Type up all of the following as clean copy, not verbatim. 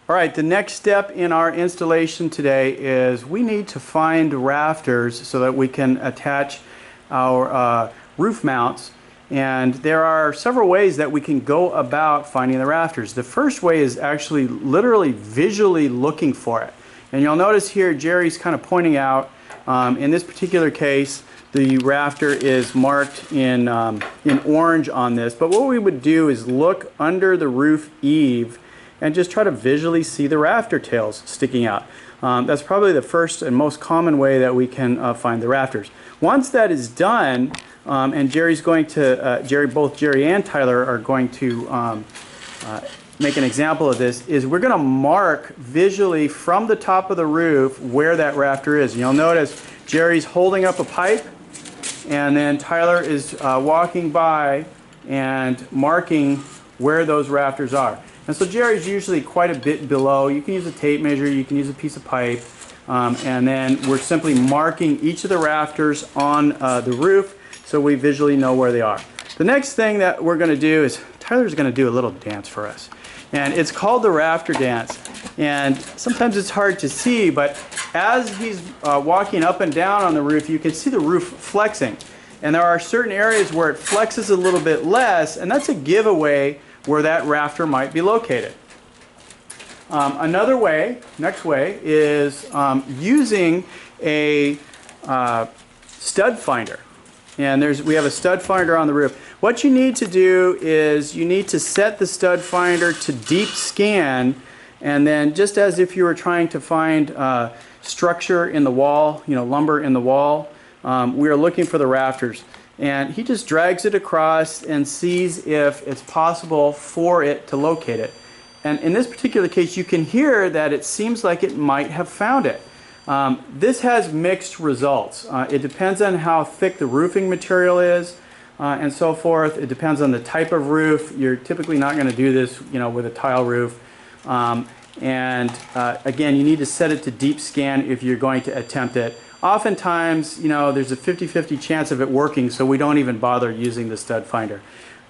All right, the next step in our installation today is we need to find rafters so that we can attach our roof mounts. And there are several ways that we can go about finding the rafters. The first way is actually literally visually looking for it. And you'll notice here Jerry's kind of pointing out, in this particular case, the rafter is marked in orange on this. But what we would do is look under the roof eave and just try to visually see the rafter tails sticking out. That's probably the first and most common way that we can find the rafters. Once that is done, and Jerry's going to, both Jerry and Tyler are going to make an example of this, is we're going to mark visually from the top of the roof where that rafter is. And you'll notice Jerry's holding up a pipe, and then Tyler is walking by and marking where those rafters are. And so Jerry's usually quite a bit below. You can use a tape measure, you can use a piece of pipe, and then we're simply marking each of the rafters on the roof so we visually know where they are. The next thing that we're going to do is Tyler's going to do a little dance for us. And it's called the rafter dance. And sometimes it's hard to see, but as he's walking up and down on the roof, you can see the roof flexing. And there are certain areas where it flexes a little bit less, and that's a giveaway where that rafter might be located. Another way, next way, is using a stud finder. And we have a stud finder on the roof. What you need to do is you need to set the stud finder to deep scan, and then just as if you were trying to find structure in the wall, lumber in the wall, we are looking for the rafters. And he just drags it across and sees if it's possible for it to locate it. And in this particular case, you can hear that it seems like it might have found it. This has mixed results. It depends on how thick the roofing material is and so forth. It depends on the type of roof. You're typically not going to do this, with a tile roof. Again, you need to set it to deep scan if you're going to attempt it. Oftentimes, there's a 50-50 chance of it working, so we don't even bother using the stud finder.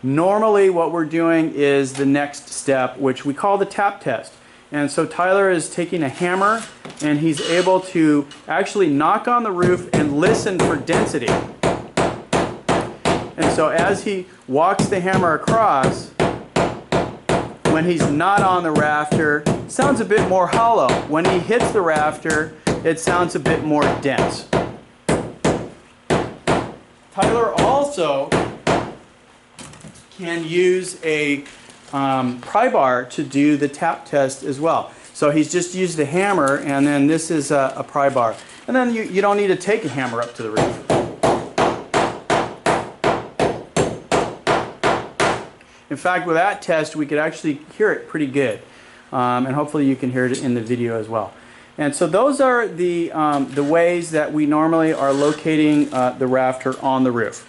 Normally, what we're doing is the next step, which we call the tap test. And so Tyler is taking a hammer, and he's able to actually knock on the roof and listen for density. And so as he walks the hammer across, when he's not on the rafter, it sounds a bit more hollow. When he hits the rafter, it sounds a bit more dense. Tyler also can use a pry bar to do the tap test as well. So he's just used the hammer, and then this is a pry bar. And then you don't need to take a hammer up to the roof. In fact, with that test, we could actually hear it pretty good. And hopefully you can hear it in the video as well. And so those are the ways that we normally are locating the rafter on the roof.